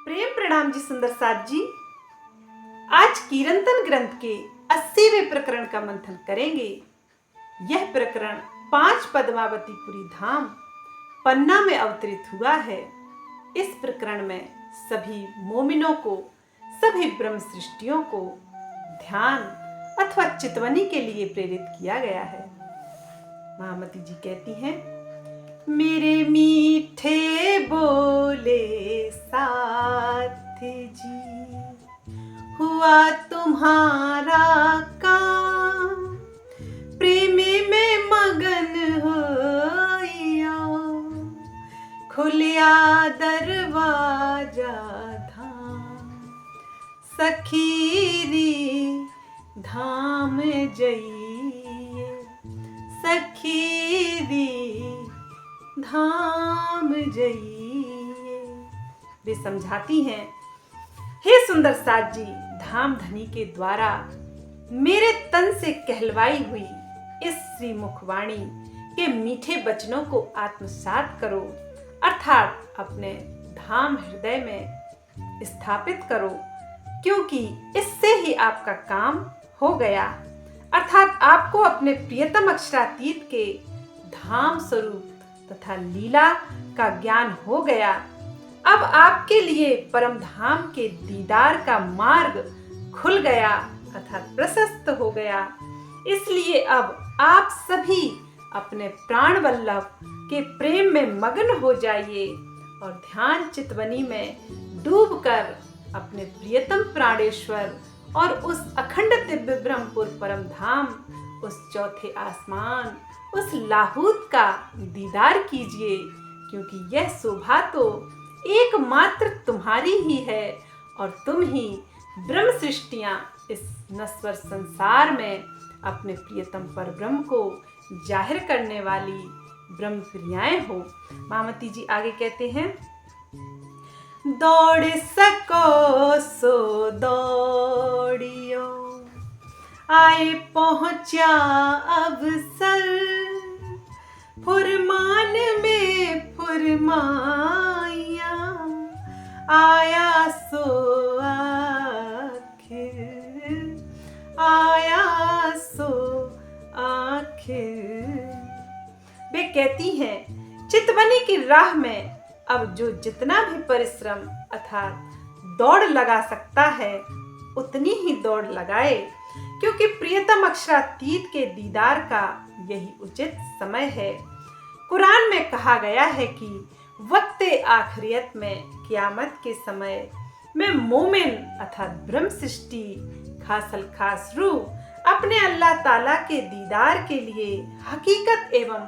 प्रेम प्रणाम जी सुंदर साथ जी। आज कीर्तन ग्रंथ के 80वें प्रकरण का मंथन करेंगे। यह प्रकरण 5 पद्मावतीपुरी धाम पन्ना में अवतरित हुआ है। इस प्रकरण में सभी मोमिनों को, सभी ब्रह्म सृष्टियों को ध्यान अथवा चितवनी के लिए प्रेरित किया गया है। महामती जी कहती हैं, मेरे मीठे बोले साथ जी, हुआ तुम्हारा काम, प्रेम में मगन होइया, खुलिया दरवाजा धाम, सखीरी धाम जइए, सखीरी धाम जइए। वे समझाती हैं, हे सुंदर साथ जी, धाम धनी के द्वारा मेरे तन से कहलवाई हुई इस श्री मुखवाणी के मीठे वचनों को आत्मसात करो, अर्थात अपने धाम हृदय में स्थापित करो, क्योंकि इससे ही आपका काम हो गया, अर्थात आपको अपने प्रियतम अक्षरातीत के धाम स्वरूप तथा लीला का ज्ञान हो गया। अब आपके लिए परम धाम के दीदार का मार्ग खुल गया अर्थात प्रशस्त हो गया। इसलिए अब आप सभी अपने प्राण वल्लभ के प्रेम में मग्न हो जाइए और ध्यान चितवनी में डूबकर अपने प्रियतम प्राणेश्वर और उस अखंड दिव्य ब्रह्मपुर परम धाम, उस चौथे आसमान, उस लाहूत का दीदार कीजिए, क्योंकि यह शोभा तो एकमात्र तुम्हारी ही है और तुम ही ब्रह्म सृष्टियां इस नश्वर संसार में अपने प्रियतम पर ब्रह्म को जाहिर करने वाली ब्रह्म क्रियाएं हो। महामती जी आगे कहते हैं, दौड़ सको सो दौड़ियो, आए पहुंचा अवसर, फुरमान में फुरमाइया, आया सो आखिर, आया सो आखिर। वे कहती हैं, चितवनी की राह में अब जो जितना भी परिश्रम अर्थात दौड़ लगा सकता है उतनी ही दौड़ लगाए, क्योंकि प्रियतम अक्षरातीत के दीदार का यही उचित समय है। कुरान में कहा गया है कि वक्ते आखिरियत में क़यामत के समय में मोमिन अर्थात ब्रह्म सृष्टि खासल खास रूह अपने अल्लाह ताला के दीदार के लिए हकीकत एवं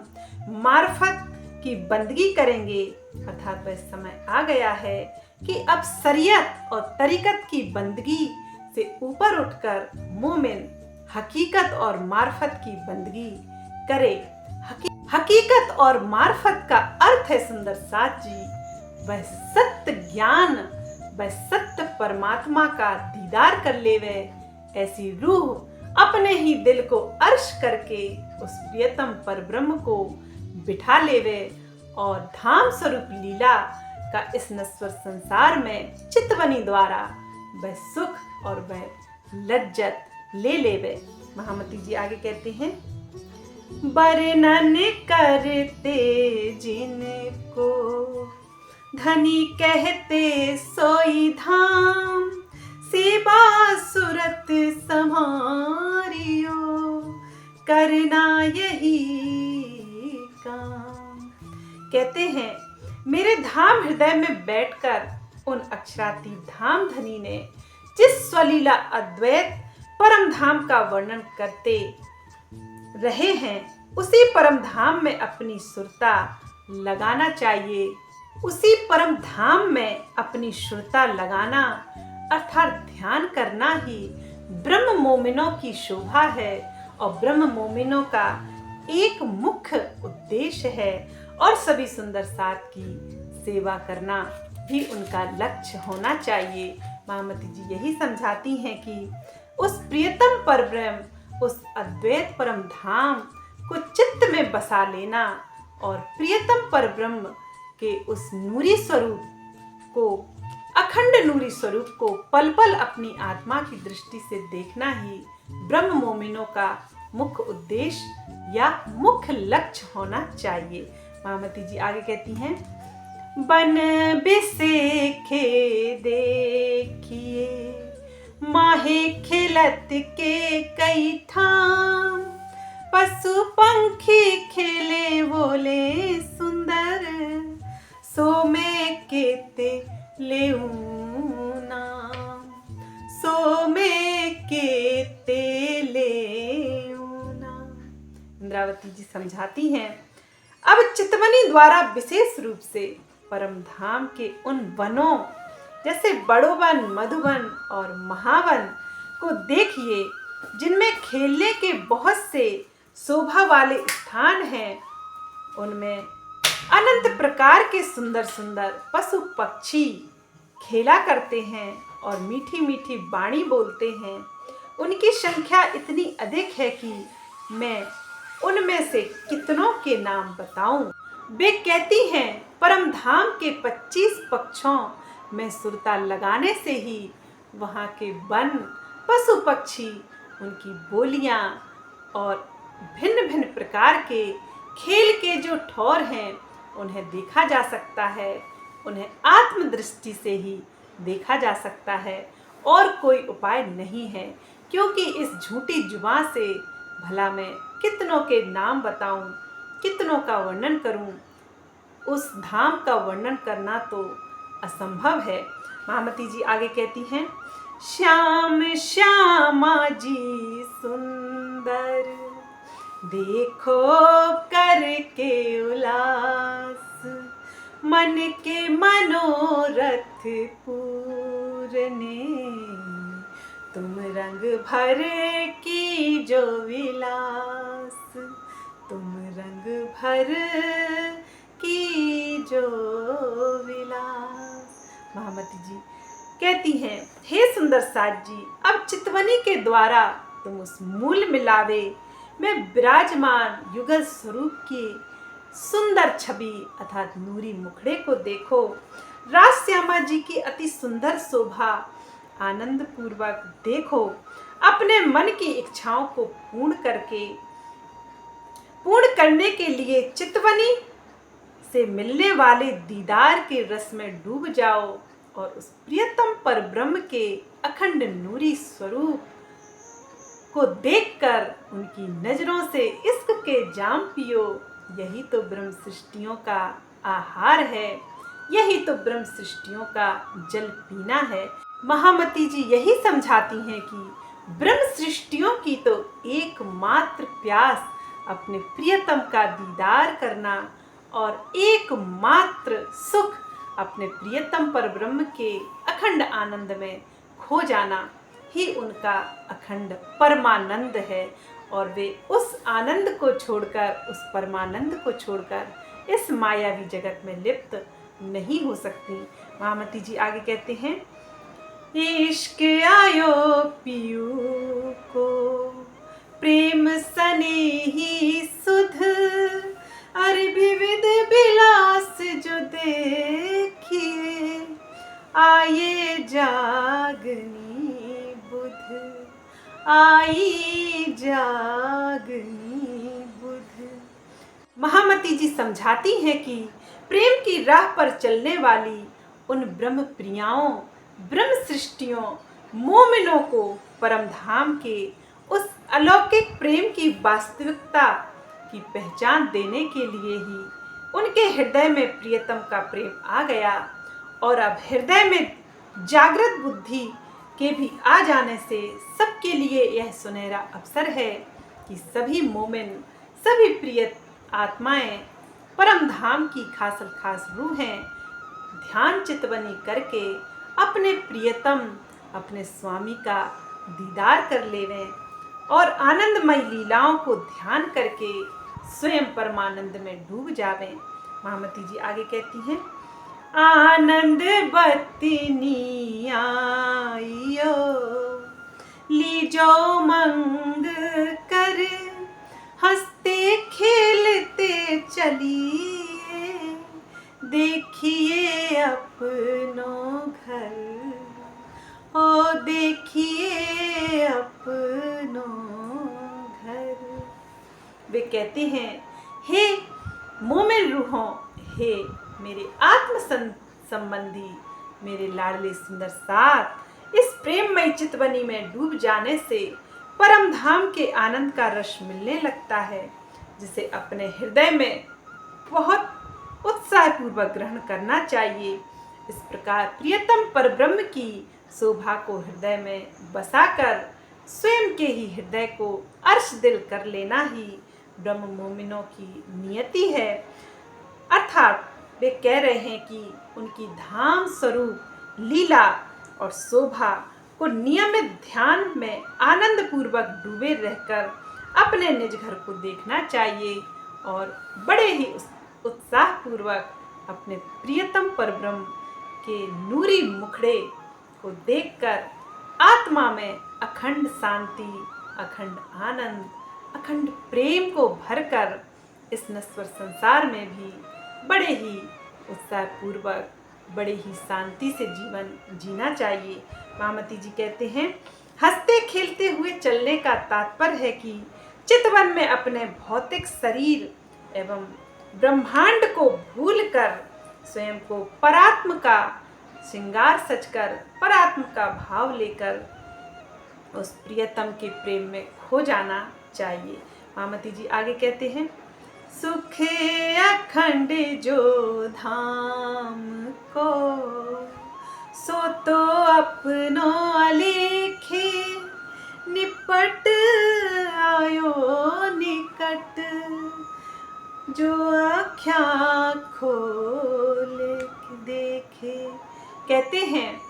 मार्फत की बंदगी करेंगे, अर्थात वह समय आ गया है कि अब शरीयत और तरीकत की बंदगी से ऊपर उठकर मोमिन हकीकत और मार्फत की बंदगी करे। हकीकत और मार्फत का अर्थ है सुंदर साथ जी, वह सत्य ज्ञान, वह सत्य परमात्मा का दीदार कर लेवे, ऐसी रूह अपने ही दिल को अर्श करके उस प्रियतम पर ब्रह्म को बिठा लेवे और धाम स्वरूप लीला का इस नश्वर संसार में चितवनी द्वारा वह सुख और वह लज्जत ले लेवे। महामती जी आगे कहते हैं, वर्णन करते जिनको धनी कहते सोई धाम, सेवा सुरत समारियो, करना यही काम। कहते हैं, मेरे धाम हृदय में बैठकर उन अक्षरातीत धाम धनी ने जिस स्वलीला अद्वैत परम धाम का वर्णन करते रहे हैं, उसी परम धाम में अपनी सुरता लगाना चाहिए। उसी परम धाम में अपनी सुरता लगाना अर्थात ध्यान करना ही ब्रह्म मोमिनों की शोभा है और ब्रह्म मोमिनों का एक मुख्य उद्देश्य है, और सभी सुंदर साथ की सेवा करना भी उनका लक्ष्य होना चाहिए। महामती जी यही समझाती हैं कि उस प्रियतम पर ब्रह्म, उस अद्वैत परम धाम को चित्त में बसा लेना और प्रियतम पर ब्रह्म के उस नूरी स्वरूप को अखंड नूरी स्वरूप को पल पल अपनी आत्मा की दृष्टि से देखना ही ब्रह्म मोमिनों का मुख्य उद्देश्य या मुख्य लक्ष्य होना चाहिए। महामती जी आगे कहती हैं, बन बिसेखे देखिए माहे खिलत के कई ठाम, पशु पंखी खेले बोले सुंदर, सो में केते लेऊ नाम, सो में केते लेऊ नाम। इंद्रावती जी समझाती हैं, अब चितवनी द्वारा विशेष रूप से परम धाम के उन वनों जैसे बड़ो वन, मधुवन और महावन को देखिए जिनमें खेलने के बहुत से शोभा वाले स्थान हैं। उनमें अनंत प्रकार के सुंदर सुंदर पशु पक्षी खेला करते हैं और मीठी मीठी वाणी बोलते हैं। उनकी संख्या इतनी अधिक है कि मैं उनमें से कितनों के नाम बताऊं। वे कहती हैं, परम धाम के 25 पक्षों में सुरता लगाने से ही वहाँ के वन, पशु पक्षी, उनकी बोलियां और भिन्न भिन्न प्रकार के खेल के जो ठौर हैं उन्हें देखा जा सकता है। उन्हें आत्मदृष्टि से ही देखा जा सकता है और कोई उपाय नहीं है, क्योंकि इस झूठी जुबान से भला मैं कितनों के नाम बताऊं, कितनों का वर्णन करूं। उस धाम का वर्णन करना तो असंभव है। महामती जी आगे कहती हैं, श्याम श्यामा जी सुंदर, देखो करके उल्लास, मन के मनोरथ पूरने, तुम रंग भर की जो विलास, तुम रंग भर की जो विलास। महामती जी कहती हैं, हे सुंदर साज जी, अब चितवनी के द्वारा तुम उस मूल मिलावे में विराजमान युगल स्वरूप की सुंदर छवि अर्थात नूरी मुखड़े को देखो। रास श्यामा जी की अति सुंदर शोभा आनंद पूर्वक देखो। अपने मन की इच्छाओं को पूर्ण करने के लिए चितवनी से मिलने वाले दीदार के रस में डूब जाओ और उस प्रियतम पर ब्रह्म के अखंड नूरी स्वरूप को देखकर उनकी नजरों से इश्क के जाम पियो। यही तो ब्रह्म सृष्टियों का आहार है, यही तो ब्रह्म सृष्टियों का जल पीना है। महामती जी यही समझाती हैं कि ब्रह्म सृष्टियों की तो एकमात्र प्यास अपने प्रियतम का दीदार करना और एकमात्र सुख अपने प्रियतम पर ब्रह्म के अखंड आनंद में खो जाना ही उनका अखंड परमानंद है। और वे उस आनंद को छोड़कर, उस परमानंद को छोड़कर इस मायावी जगत में लिप्त नहीं हो सकती। महामती जी आगे कहते हैं, इश्क आयो पियू को प्रेम सने ही सुध, अरे विविध विलास जो देखिए आये जागनी बुध, आई जागनी बुध। महामती जी समझाती हैं कि प्रेम की राह पर चलने वाली उन ब्रह्म प्रियाओं, ब्रह्म सृष्टियों, मोमिनों को परम धाम के उस अलौकिक प्रेम की वास्तविकता की पहचान देने के लिए ही उनके हृदय में प्रियतम का प्रेम आ गया। और अब हृदय में जागृत बुद्धि के भी आ जाने से सबके लिए यह सुनहरा अवसर है कि सभी मोमिन, सभी प्रिय आत्माएं, परम धाम की खास रूहें ध्यान चितवनी करके अपने प्रियतम, अपने स्वामी का दीदार कर लेवें और आनंदमय लीलाओं को ध्यान करके स्वयं परमानंद में डूब जावें। महामती जी आगे कहती हैं, आनंद बत्नी आइयो लीजो मंग कर, हंसते खेलते चलिए देखिए अपनों घर, ओ देखिए अपनों घर। वे कहते हैं, हे मोमिन रूहों, हे मेरे संबंधी, मेरे लाडले सुंदर साथ, इस प्रेममय चितवनी में डूब जाने से परम धाम के आनंद का रस मिलने लगता है, जिसे अपने हृदय में बहुत उत्साहपूर्वक ग्रहण करना चाहिए। इस प्रकार प्रियतम परब्रह्म की शोभा को हृदय में बसाकर स्वयं के ही हृदय को अर्श दिल कर लेना ही ब्रह्म मोमिनों की नियति है। अर्थात वे कह रहे हैं कि उनकी धाम स्वरूप लीला और शोभा को नियमित ध्यान में आनंद पूर्वक डूबे रहकर अपने निज घर को देखना चाहिए और बड़े ही उत्साह पूर्वक अपने प्रियतम परब्रह्म के नूरी मुखड़े को देखकर आत्मा में अखंड शांति, अखंड आनंद, अखंड प्रेम को भरकर इस नश्वर संसार में भी बड़े ही उत्साह पूर्वक, बड़े ही शांति से जीवन जीना चाहिए। महामती जी कहते हैं, हंसते खेलते हुए चलने का तात्पर्य है कि चितवन में अपने भौतिक शरीर एवं ब्रह्मांड को भूलकर स्वयं को परात्म का श्रृंगार सचकर परात्म का भाव लेकर उस प्रियतम के प्रेम में खो जाना चाहिए। महामती जी आगे कहते हैं, सुखे अखंड जो धाम को, सो तो अपनो अलेखे, निपट आयो निकट, जो आँखें खोले देखे। कहते हैं,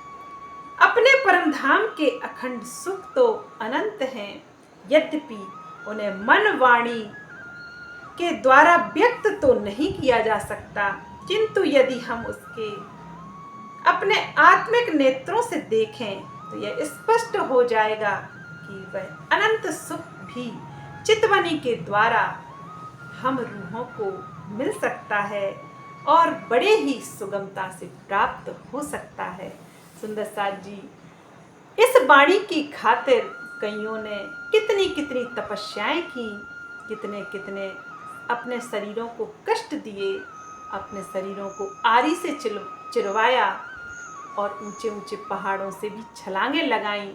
अपने परम धाम के अखंड सुख तो अनंत हैं, यद्यपि उन्हें मन वाणी के द्वारा व्यक्त तो नहीं किया जा सकता, किंतु यदि हम उसके अपने आत्मिक नेत्रों से देखें तो यह स्पष्ट हो जाएगा कि वह अनंत सुख भी चितवनी के द्वारा हम रूहों को मिल सकता है और बड़े ही सुगमता से प्राप्त हो सकता है। सुंदर साथ जी, इस वाणी की खातिर कईयों ने कितनी कितनी तपस्याएं की, कितने कितने अपने शरीरों को कष्ट दिए, अपने शरीरों को आरी से चिरवाया और ऊंचे ऊंचे पहाड़ों से भी छलांगे लगाईं।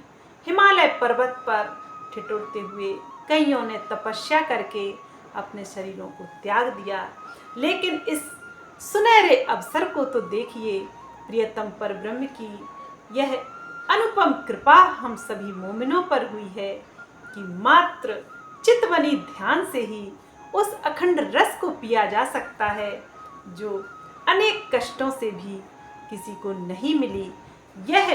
हिमालय पर्वत पर ठिठुरते हुए कईयों ने तपस्या करके अपने शरीरों को त्याग दिया, लेकिन इस सुनहरे अवसर को तो देखिए, प्रियतम परब्रह्म की यह अनुपम कृपा हम सभी मोमिनों पर हुई है कि मात्र चितवनी ध्यान से ही उस अखंड रस को पिया जा सकता है जो अनेक कष्टों से भी किसी को नहीं मिली। यह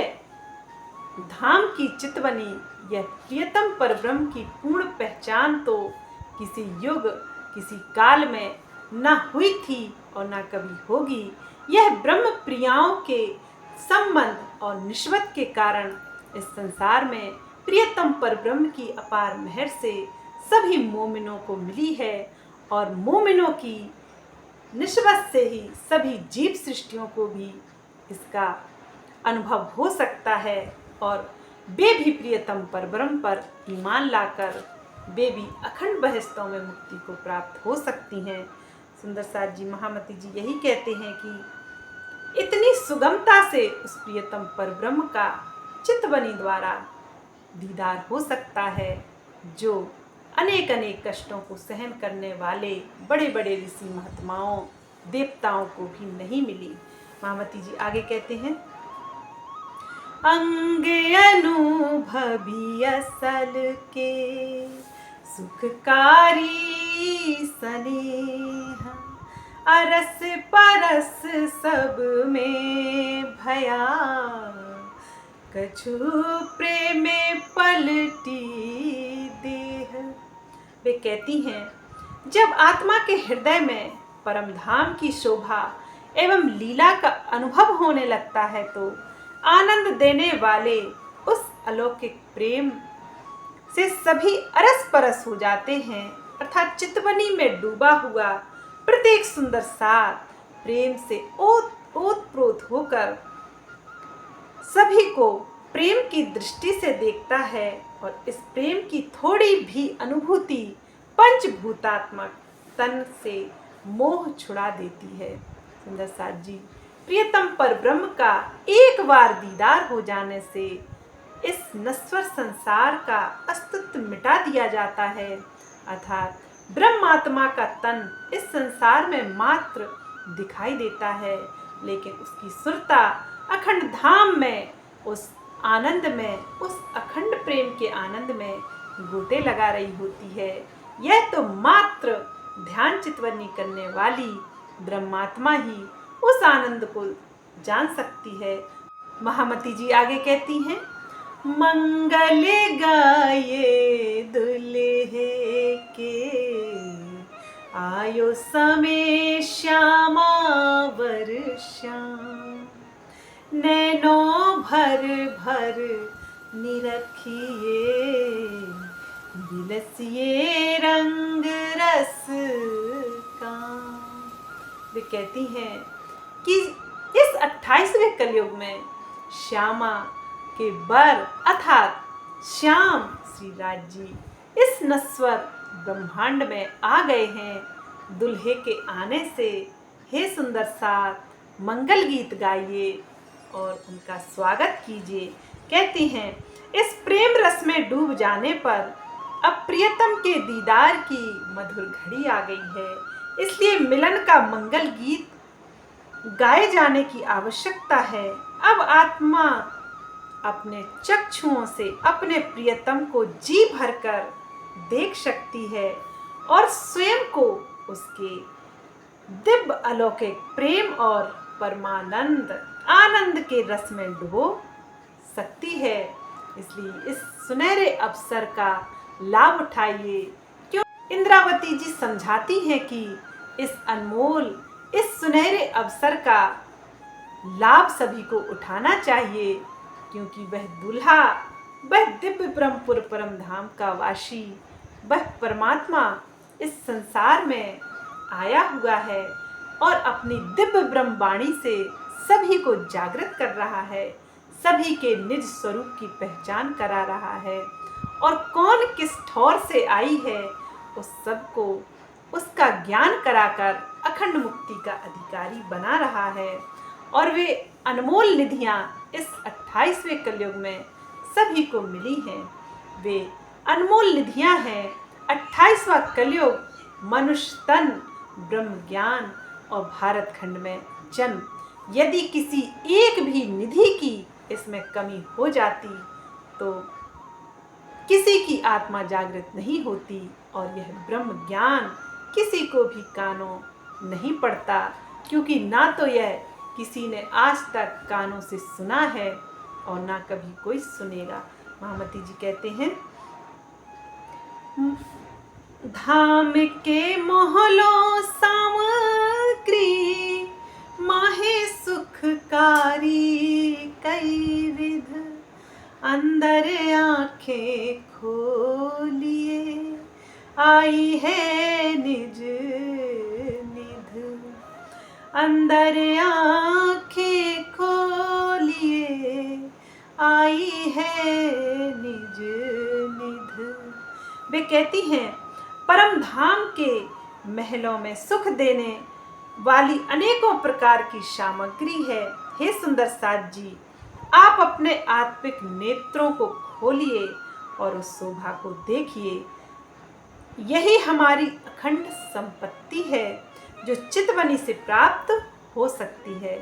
धाम की चितवनी, यह प्रियतम परब्रह्म की पूर्ण पहचान तो किसी युग, किसी काल में न हुई थी और न कभी होगी। यह ब्रह्म प्रियाओं के संबंध और निस्बत के कारण इस संसार में प्रियतम परब्रह्म की अपार मेहर से सभी मोमिनों को मिली है और मोमिनों की निस्बत से ही सभी जीव सृष्टियों को भी इसका अनुभव हो सकता है और वे भी प्रियतम परब्रह्म पर ईमान लाकर वे भी अखंड बहिस्तों में मुक्ति को प्राप्त हो सकती हैं। सुंदर साथ जी, महामती जी यही कहते हैं कि इतनी सुगमता से उस प्रियतम परब्रह्म का चितवनी द्वारा दीदार हो सकता है जो अनेक अनेक कष्टों को सहन करने वाले बड़े बड़े ऋषि महात्माओं देवताओं को भी नहीं मिली। महामती जी आगे कहते हैं, अंग अनुभवी असल के सुखकारी स्नेह, अरस परस सब में भया, कछु प्रेम पलटी देह। वे कहती हैं, जब आत्मा के हृदय में परम धाम की शोभा एवं लीला का अनुभव होने लगता है तो आनंद देने वाले उस अलौकिक प्रेम से सभी अरस परस हो जाते हैं, अर्थात चितवनी में डूबा हुआ प्रत्येक सुंदर साथ प्रेम से ओतप्रोत होकर सभी को प्रेम की दृष्टि से देखता है और इस प्रेम की थोड़ी भी अनुभूति पंचभूतात्मक तन से मोह छुड़ा देती है। सुंदर साथ जी, प्रियतम पर ब्रह्म का एक बार दीदार हो जाने से इस नश्वर संसार का अस्तित्व मिटा दिया जाता है, अर्थात ब्रह्मात्मा का तन इस संसार में मात्र दिखाई देता है, लेकिन उसकी सुरता अखंड धाम में, उस आनंद में, उस अखंड प्रेम के आनंद में गोते लगा रही होती है। यह तो मात्र ध्यान चितवनी करने वाली ब्रह्मात्मा ही उस आनंद को जान सकती है। महामती जी आगे कहती हैं, मंगल गाये दुल्हे के, आयो समय श्यामा वर्षा, नैनो भर भर निरखिए, बिलसिए रंग रस का। वे कहती हैं कि इस 28वें कलयुग में श्यामा के वर अर्थात श्याम श्री राज जी इस नश्वर ब्रह्मांड में आ गए हैं। दुल्हे के आने से हे सुंदर साथ मंगल गीत गाइए और उनका स्वागत कीजिए। कहती हैं, इस प्रेम रस में डूब जाने पर अब प्रियतम के दीदार की मधुर घड़ी आ गई है, इसलिए मिलन का मंगल गीत गाए जाने की आवश्यकता है। अब आत्मा अपने चक्षुओं से अपने प्रियतम को जी भरकर देख सकती है और स्वयं को उसके दिव्य अलौकिक प्रेम और परमानंद आनंद के रस में डुबो सकती है। इसलिए इस सुनहरे अवसर का लाभ उठाइए। क्यों इंद्रावती जी समझाती हैं कि इस अनमोल, इस सुनहरे अवसर का लाभ सभी को उठाना चाहिए, क्योंकि वह दूल्हा, वह दिव्य ब्रह्मपुर परम धाम का वासी, वह परमात्मा इस संसार में आया हुआ है और अपनी दिव्य ब्रह्मवाणी से सभी को जागृत कर रहा है, सभी के निज स्वरूप की पहचान करा रहा है और कौन किस ठौर से आई है उस सबको उसका ज्ञान कराकर अखंड मुक्ति का अधिकारी बना रहा है। और वे अनमोल निधियाँ इस 28वें कलयुग में सभी को मिली हैं। वे अनमोल निधियाँ हैं 28वां कलयुग, मनुष्य तन, ब्रह्म ज्ञान और भारत खंड में जन्म। यदि किसी एक भी निधि की इसमें कमी हो जाती तो किसी की आत्मा जागृत नहीं होती और यह ब्रह्म ज्ञान किसी को भी कानों नहीं पड़ता, क्योंकि ना तो यह किसी ने आज तक कानों से सुना है और ना कभी कोई सुनेगा। महामती जी कहते हैं, धाम के मोहलों सामग्री, माहे सुखकारी कई विध, अंदर आंखें खोलिए, आई है निज निध, अंदर आंखें खोलिए, आई है निज निध। वे कहती हैं, परम धाम के महलों में सुख देने वाली अनेकों प्रकार की सामग्री है। हे सुंदर साथ जी, आप अपने आत्मिक नेत्रों को खोलिए और उस शोभा को देखिए। यही हमारी अखंड संपत्ति है जो चितवनी से प्राप्त हो सकती है।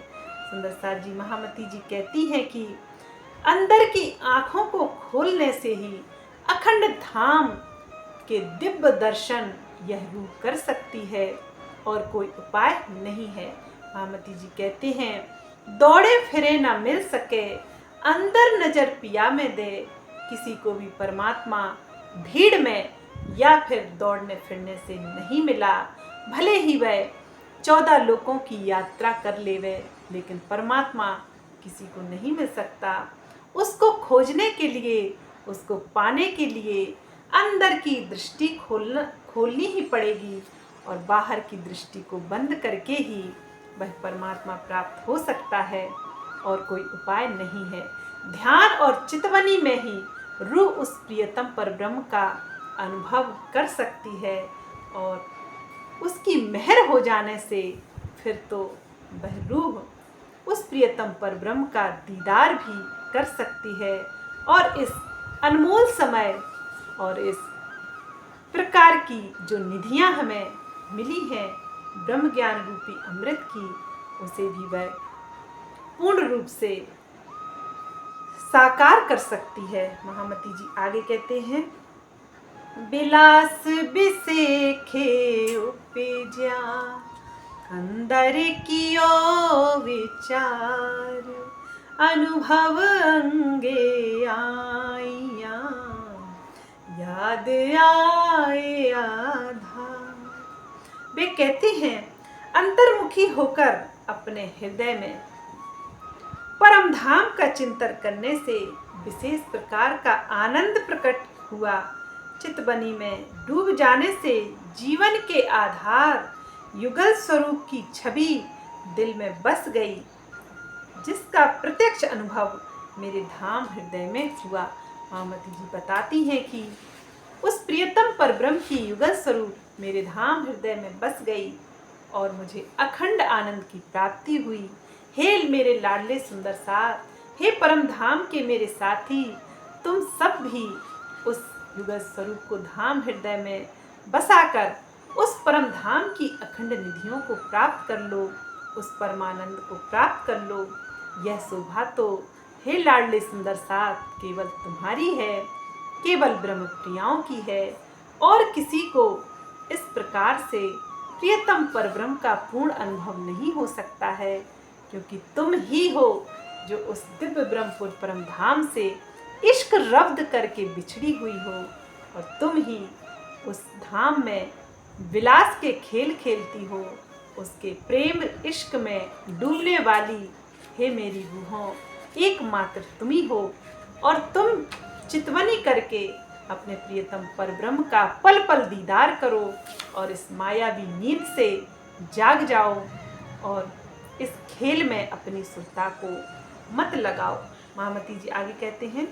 सुंदर साथ जी, महामती जी कहती हैं कि अंदर की आँखों को खोलने से ही अखंड धाम के दिव्य दर्शन यह रूह कर सकती है और कोई उपाय नहीं है। महामती जी कहते हैं, दौड़े फिरे ना मिल सके, अंदर नजर पिया में दे, किसी को भी परमात्मा भीड़ में या फिर दौड़ने फिरने से नहीं मिला। भले ही वह 14 लोकों की यात्रा कर लेवे, लेकिन परमात्मा किसी को नहीं मिल सकता। उसको खोजने के लिए, उसको पाने के लिए अंदर की दृष्टि खोलनी ही पड़ेगी और बाहर की दृष्टि को बंद करके ही वह परमात्मा प्राप्त हो सकता है और कोई उपाय नहीं है। ध्यान और चितवनी में ही रूह उस प्रियतम परब्रह्म का अनुभव कर सकती है और उसकी मेहर हो जाने से फिर तो वह रूह उस प्रियतम परब्रह्म का दीदार भी कर सकती है और इस अनमोल समय और इस प्रकार की जो निधियां हमें मिली हैं ब्रह्म ज्ञान रूपी अमृत की, उसे भी वह पूर्ण रूप से साकार कर सकती है। महामती जी आगे कहते हैं, बिलास बिसेखे उपजा अंदर कियो विचार, अनुभव अंगे आइया याद आए आधार। वे कहते हैं, अंतर्मुखी होकर अपने हृदय में परम धाम का चिंतन करने से विशेष प्रकार का आनंद प्रकट हुआ। चितवनी में डूब जाने से जीवन के आधार युगल स्वरूप की छवि दिल में बस गई, जिसका प्रत्यक्ष अनुभव मेरे धाम हृदय में हुआ। महामती जी बताती हैं कि उस प्रियतम परब्रह्म की युगल स्वरूप मेरे धाम हृदय में बस गई और मुझे अखंड आनंद की प्राप्ति हुई। हे मेरे लाडले सुंदर साथ, हे परम धाम के मेरे साथी, तुम सब भी उस युगल स्वरूप को धाम हृदय में बसाकर उस परम धाम की अखंड निधियों को प्राप्त कर लो, उस परमानंद को प्राप्त कर लो। यह शोभा तो हे लाडले सुंदर साथ केवल तुम्हारी है, केवल ब्रह्म प्रियाओं की है और किसी को इस प्रकार से प्रियतम परब्रह्म का पूर्ण अनुभव नहीं हो सकता है, क्योंकि तुम ही हो जो उस दिव्य ब्रह्मपुर परम धाम से इश्क रब्द करके बिछड़ी हुई हो और तुम ही उस धाम में विलास के खेल खेलती हो, उसके प्रेम इश्क में डूबने वाली हे मेरी रूहों, एकमात्र तुम ही हो और तुम चितवनी करके अपने प्रियतम परब्रह्म का पल पल दीदार करो और इस मायावी नींद से जाग जाओ और इस खेल में अपनी सुरता को मत लगाओ। महामती जी आगे कहते हैं,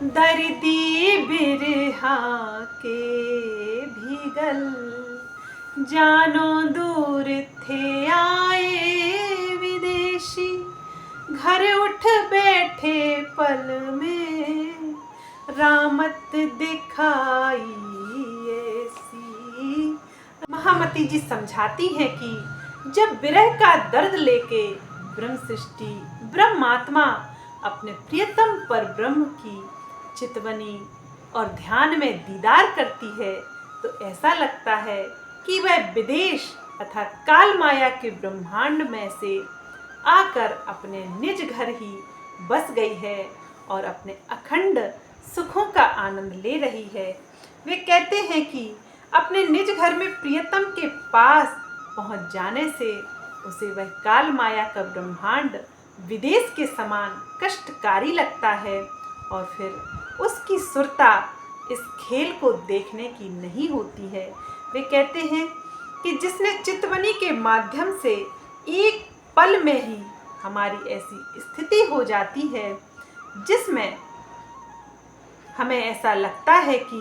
दर्दी बिरहा के भीगल जानो दूर थे आए विदेशी, घर उठ बैठे पल में रामत दिखाई ऐसी। महामती जी समझाती हैं कि जब विरह का दर्द लेके ब्रह्म सृष्टि ब्रह्मात्मा अपने प्रियतम पर ब्रह्म की चितवनी और ध्यान में दीदार करती है तो ऐसा लगता है कि वह विदेश अर्थात काल माया के ब्रह्मांड में से आकर अपने निज घर ही बस गई है और अपने अखंड सुखों का आनंद ले रही है। वे कहते हैं कि अपने निज घर में प्रियतम के पास पहुंच जाने से उसे वह काल माया का ब्रह्मांड विदेश के समान कष्टकारी लगता है और फिर उसकी सुरता इस खेल को देखने की नहीं होती है। वे कहते हैं कि जिसने चितवनी के माध्यम से एक पल में ही हमारी ऐसी स्थिति हो जाती है जिसमें हमें ऐसा लगता है कि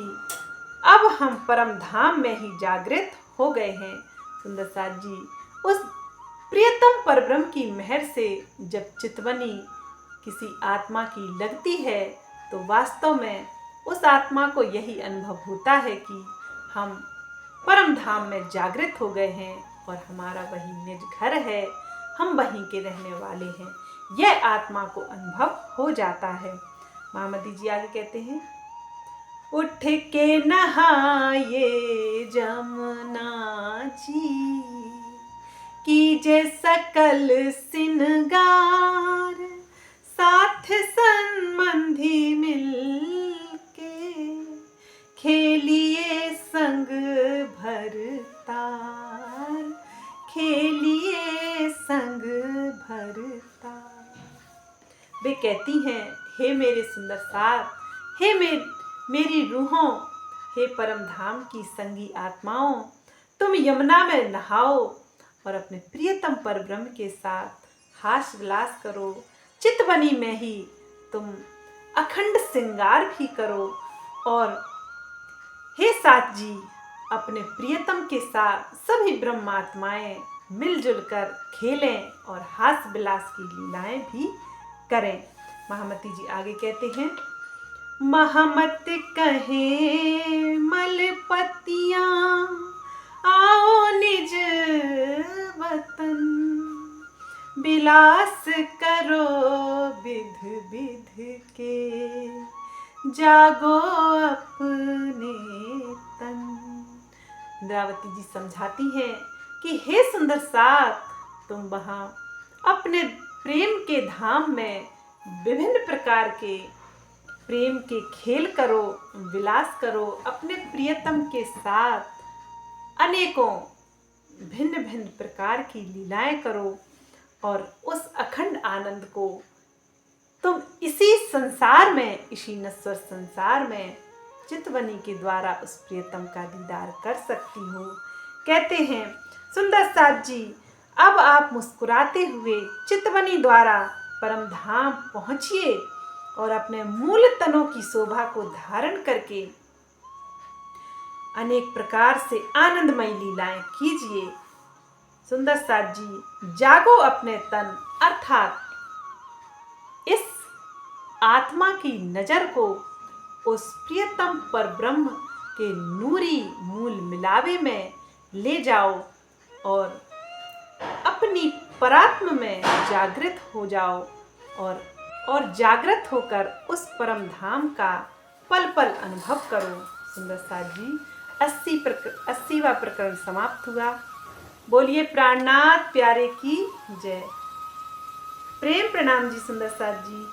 अब हम परम धाम में ही जागृत हो गए हैं। सुंदर साथ जी उस प्रियतम परब्रह्म की मेहर से जब चितवनी किसी आत्मा की लगती है तो वास्तव में उस आत्मा को यही अनुभव होता है कि हम परम धाम में जागृत हो गए हैं और हमारा वही निज घर है, हम वहीं के रहने वाले हैं, यह आत्मा को अनुभव हो जाता है। महामती जी आगे कहते हैं, उठ के नहाए जमुना जी, कीजे सकल सिनगार, साथ संबंधी मिल के खेलिए संग भरतार, खेलिए संग भरतार। वे कहती हैं, हे मेरे सुंदर साथ, हे मेरी रूहों, हे परम धाम की संगी आत्माओं, तुम यमुना में नहाओ और अपने प्रियतम परब्रह्म के साथ हास विलास करो। चितवनी में ही तुम अखंड श्रृंगार भी करो और हे साथ जी, अपने प्रियतम के साथ सभी ब्रह्मात्माएं मिलजुल कर खेलें और हास विलास की लीलाएं भी करें। महामती जी आगे कहते हैं, महामत कहे मलपतियां आओ निज वतन, बिलास करो विध विध के, जागो अपने तन। इंद्रावती जी समझाती हैं कि हे सुंदर साथ, तुम वहाँ अपने प्रेम के धाम में विभिन्न प्रकार के प्रेम के खेल करो, विलास करो, अपने प्रियतम के साथ अनेकों भिन्न भिन्न प्रकार की लीलाएं करो और उस अखंड आनंद को तुम इसी संसार में, इसी नश्वर संसार में चितवनी के द्वारा उस प्रियतम का दीदार कर सकती हो। कहते हैं, सुंदर साथ जी, अब आप मुस्कुराते हुए चितवनी द्वारा परम धाम पहुंचिए और अपने मूल तनों की शोभा को धारण करके अनेक प्रकार से आनंदमयी लीलाएं कीजिए। सुंदर साथ जी, जागो अपने तन अर्थात इस आत्मा की नजर को उस प्रियतम परब्रह्म के नूरी मूल मिलावे में ले जाओ और अपनी परात्म में जागृत हो जाओ और जागृत होकर उस परम धाम का पल पल अनुभव करो। सुंदर साथ जी, 80वां प्रकरण समाप्त हुआ। बोलिए प्राणनाथ प्यारे की जय। प्रेम प्रणाम जी सुंदर साथ जी।